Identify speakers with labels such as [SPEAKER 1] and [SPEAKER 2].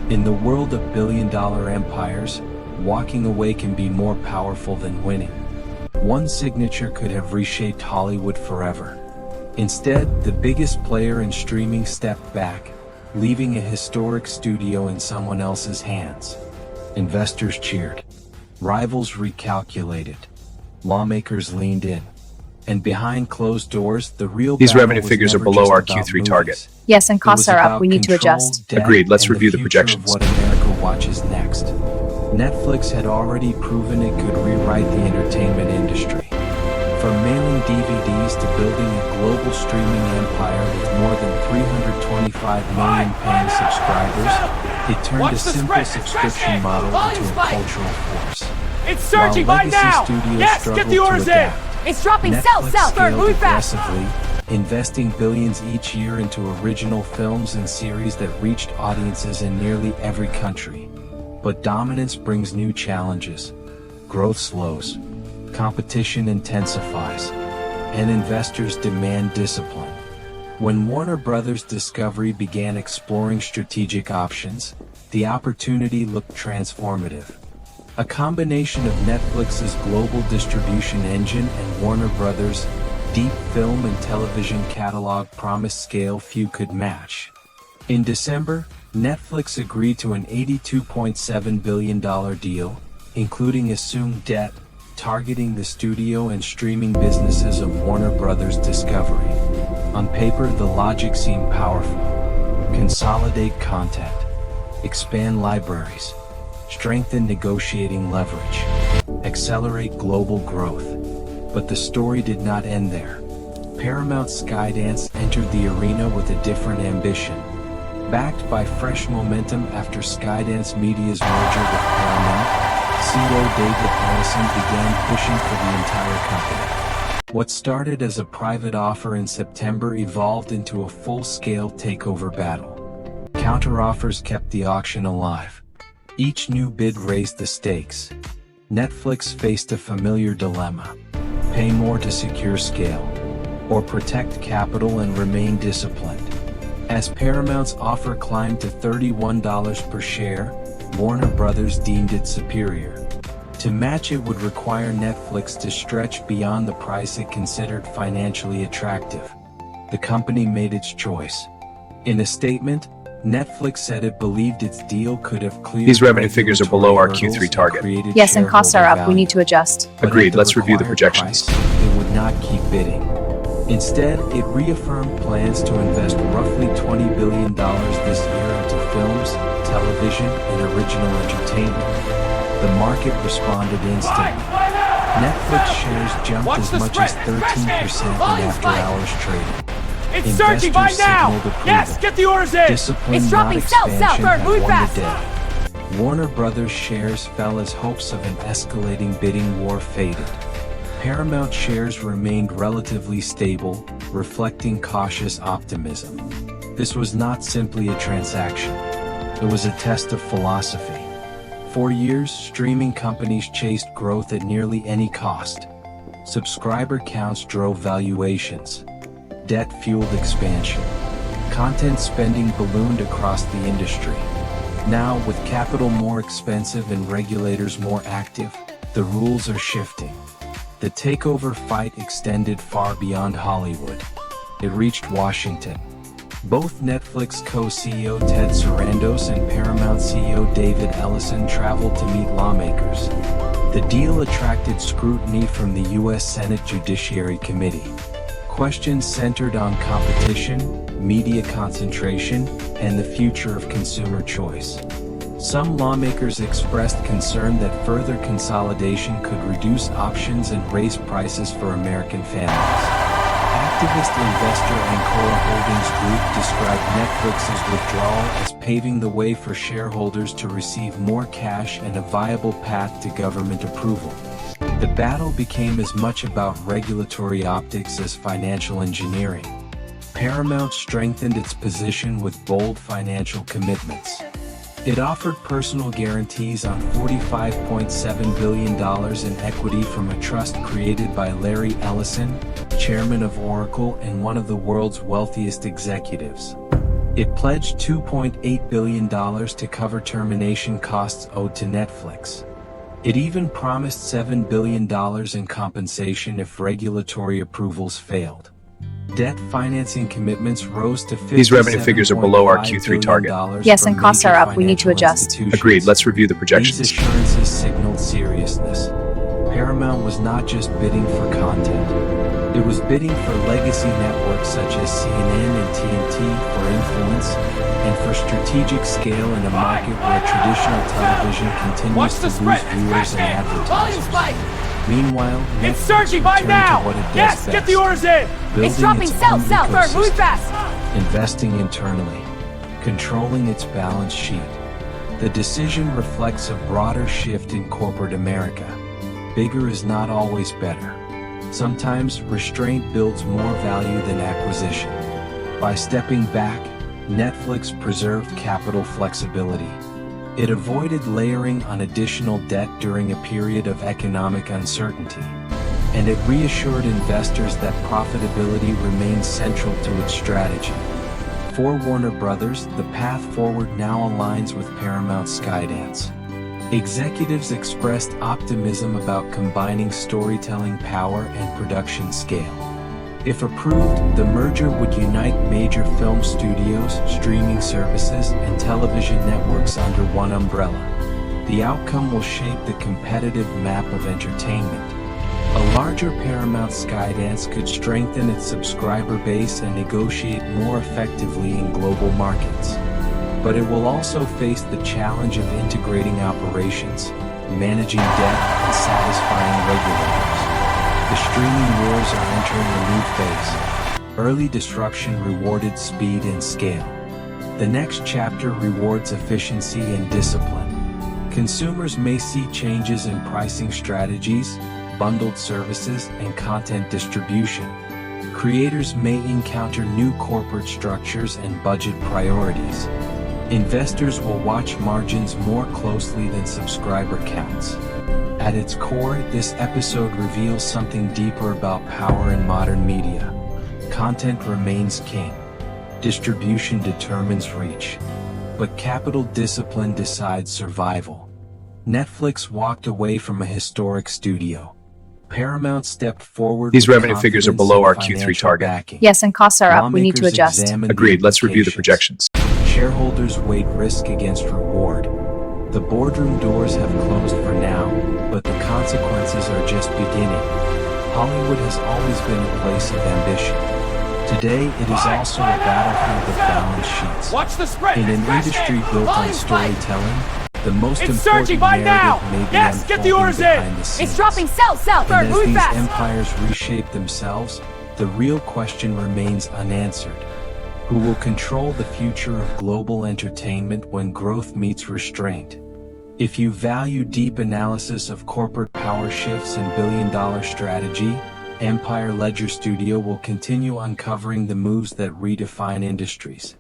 [SPEAKER 1] In the world of billion-dollar empires, walking away can be more powerful than winning. One signature could have reshaped Hollywood forever. Instead, the biggest player in streaming stepped back, leaving a historic studio in someone else's hands. Investors cheered. Rivals recalculated. Lawmakers leaned in. And behind closed doors, the real
[SPEAKER 2] These
[SPEAKER 1] battle
[SPEAKER 2] revenue
[SPEAKER 1] was
[SPEAKER 2] figures are
[SPEAKER 1] never
[SPEAKER 2] below
[SPEAKER 1] just
[SPEAKER 2] our
[SPEAKER 1] about
[SPEAKER 2] Q3
[SPEAKER 1] movies.
[SPEAKER 2] target.
[SPEAKER 3] Yes, and
[SPEAKER 1] It
[SPEAKER 3] costs
[SPEAKER 1] was
[SPEAKER 3] are up.
[SPEAKER 1] about
[SPEAKER 3] We need to
[SPEAKER 1] control,
[SPEAKER 3] adjust.
[SPEAKER 1] debt,
[SPEAKER 2] Agreed. Let's
[SPEAKER 1] and
[SPEAKER 2] review the
[SPEAKER 1] future of
[SPEAKER 2] projections.
[SPEAKER 1] what America watches next. Netflix had already proven it could rewrite the entertainment industry. From mailing DVDs to building a global streaming empire with more than 325 million paying subscribers, it turned a simple subscription model into a cultural force.
[SPEAKER 4] It's surging
[SPEAKER 1] While
[SPEAKER 4] right
[SPEAKER 1] legacy
[SPEAKER 4] now!
[SPEAKER 1] studios
[SPEAKER 4] Yes,
[SPEAKER 1] struggled
[SPEAKER 4] get the orders
[SPEAKER 1] to
[SPEAKER 4] in!
[SPEAKER 1] adapt,
[SPEAKER 3] It's dropping.
[SPEAKER 1] Netflix
[SPEAKER 3] Sell.
[SPEAKER 1] scaled
[SPEAKER 3] Move fast.
[SPEAKER 1] aggressively, investing billions each year into original films and series that reached audiences in nearly every country. But dominance brings new challenges. Growth slows, competition intensifies, and investors demand discipline. When Warner Bros. Discovery began exploring strategic options, the opportunity looked transformative. A combination of Netflix's global distribution engine and Warner Bros.' deep film and television catalog promised scale few could match. In December, Netflix agreed to an $82.7 billion deal, including assumed debt, targeting the studio and streaming businesses of Warner Bros. Discovery. On paper, the logic seemed powerful. Consolidate content, expand libraries, strengthen negotiating leverage, accelerate global growth. But the story did not end there. Paramount's Skydance entered the arena with a different ambition. Backed by fresh momentum after Skydance Media's merger with Paramount, CEO David Ellison began pushing for the entire company. What started as a private offer in September evolved into a full-scale takeover battle. Counteroffers kept the auction alive. Each new bid raised the stakes. Netflix faced a familiar dilemma. Pay more to secure scale, or protect capital and remain disciplined. As Paramount's offer climbed to $31 per share, Warner Bros. Deemed it superior. To match it would require Netflix to stretch beyond the price it considered financially attractive. The company made its choice. In a statement, Netflix said it believed its deal could have cleared
[SPEAKER 2] These revenue figures are below our Q3 target.
[SPEAKER 3] Yes, and costs are up. We need to adjust.
[SPEAKER 2] Agreed. Let's review the projections.
[SPEAKER 1] It would not keep bidding. Instead, it reaffirmed plans to invest roughly $20 billion this year into films, television, and original entertainment. The market responded instantly. Netflix shares jumped as much as 13% in after-hours trading.
[SPEAKER 4] It's surging right now! Yes, get the orders in!
[SPEAKER 1] Discipline,
[SPEAKER 3] It's dropping.
[SPEAKER 1] not
[SPEAKER 3] Sell.
[SPEAKER 1] expansion,
[SPEAKER 3] Bird,
[SPEAKER 1] had
[SPEAKER 3] move
[SPEAKER 1] won
[SPEAKER 3] fast.
[SPEAKER 1] the day. Warner Bros. Shares fell as hopes of an escalating bidding war faded. Paramount shares remained relatively stable, reflecting cautious optimism. This was not simply a transaction. It was a test of philosophy. For years, streaming companies chased growth at nearly any cost. Subscriber counts drove valuations. Debt fueled expansion. Content spending ballooned across the industry. Now, with capital more expensive and regulators more active, the rules are shifting. The takeover fight extended far beyond Hollywood. It reached Washington. Both Netflix co-CEO Ted Sarandos and Paramount CEO David Ellison traveled to meet lawmakers. The deal attracted scrutiny from the U.S. Senate Judiciary Committee. Questions centered on competition, media concentration, and the future of consumer choice. Some lawmakers expressed concern that further consolidation could reduce options and raise prices for American families. Activist investor Ancora Holdings Group described Netflix's withdrawal as paving the way for shareholders to receive more cash and a viable path to government approval. The battle became as much about regulatory optics as financial engineering. Paramount strengthened its position with bold financial commitments. It offered personal guarantees on $45.7 billion in equity from a trust created by Larry Ellison, chairman of Oracle and one of the world's wealthiest executives. It pledged $2.8 billion to cover termination costs owed to Netflix. It even promised $7 billion in compensation if regulatory approvals failed. Debt financing commitments rose to
[SPEAKER 2] These revenue figures are below our Q3 target.
[SPEAKER 3] Yes, and costs are up. We need to adjust.
[SPEAKER 2] Agreed, let's review the projections.
[SPEAKER 1] These assurances signaled seriousness. Paramount was not just bidding for content. It was bidding for legacy networks such as CNN and TNT for influence, and for strategic scale in a market where traditional television continues to lose viewers and advertisers. Meanwhile,
[SPEAKER 4] It's
[SPEAKER 1] Netflix
[SPEAKER 4] surging by
[SPEAKER 1] returned
[SPEAKER 4] now!
[SPEAKER 1] to what it does
[SPEAKER 4] Yes,
[SPEAKER 1] best,
[SPEAKER 4] get the orders in!
[SPEAKER 1] building
[SPEAKER 3] It's dropping
[SPEAKER 1] its
[SPEAKER 3] south,
[SPEAKER 1] own
[SPEAKER 3] south, third, moving
[SPEAKER 1] ecosystem,
[SPEAKER 3] fast!
[SPEAKER 1] investing internally, controlling its balance sheet. The decision reflects a broader shift in corporate America. Bigger is not always better. Sometimes restraint builds more value than acquisition. By stepping back, Netflix preserved capital flexibility. It avoided layering on additional debt during a period of economic uncertainty. And it reassured investors that profitability remains central to its strategy. For Warner Brothers, the path forward now aligns with Paramount Skydance. Executives expressed optimism about combining storytelling power and production scale. If approved, the merger would unite major film studios, streaming services, and television networks under one umbrella. The outcome will shape the competitive map of entertainment. A larger Paramount Skydance could strengthen its subscriber base and negotiate more effectively in global markets. But it will also face the challenge of integrating operations, managing debt, and satisfying regulators. The streaming wars are entering a new phase. Early disruption rewarded speed and scale. The next chapter rewards efficiency and discipline. Consumers may see changes in pricing strategies, bundled services, and content distribution. Creators may encounter new corporate structures and budget priorities. Investors will watch margins more closely than subscriber counts. At its core, this episode reveals something deeper about power in modern media. Content remains king. Distribution determines reach. But capital discipline decides survival. Netflix walked away from a historic studio. Paramount stepped forward.
[SPEAKER 2] These
[SPEAKER 1] with
[SPEAKER 2] revenue figures are
[SPEAKER 1] confidence
[SPEAKER 2] below
[SPEAKER 1] and
[SPEAKER 2] our Q3
[SPEAKER 1] financial
[SPEAKER 2] target.
[SPEAKER 1] backing.
[SPEAKER 3] Yes, and costs are up. We need to
[SPEAKER 1] Lawmakers
[SPEAKER 3] adjust.
[SPEAKER 1] examined
[SPEAKER 2] Agreed, let's review the
[SPEAKER 1] implications.
[SPEAKER 2] projections.
[SPEAKER 1] Shareholders weighed risk against reward. The boardroom doors have closed for now, but the consequences are just beginning. Hollywood has always been a place of ambition. Today, it is also a battlefield of balance sheets.
[SPEAKER 4] Watch the spread!
[SPEAKER 1] In an
[SPEAKER 4] Crash
[SPEAKER 1] industry
[SPEAKER 4] it!
[SPEAKER 1] built on
[SPEAKER 4] Volume spike!
[SPEAKER 1] storytelling, the most
[SPEAKER 4] It's
[SPEAKER 1] important
[SPEAKER 4] surging by now!
[SPEAKER 1] narrative may be
[SPEAKER 4] Yes, get the
[SPEAKER 1] unfolding
[SPEAKER 4] orders in!
[SPEAKER 1] behind the scenes.
[SPEAKER 3] It's dropping south, south, third,
[SPEAKER 1] And as
[SPEAKER 3] moving
[SPEAKER 1] these
[SPEAKER 3] fast!
[SPEAKER 1] empires reshape themselves, the real question remains unanswered. Who will control the future of global entertainment when growth meets restraint? If you value deep analysis of corporate power shifts and billion-dollar strategy, Empire Ledger Studio will continue uncovering the moves that redefine industries.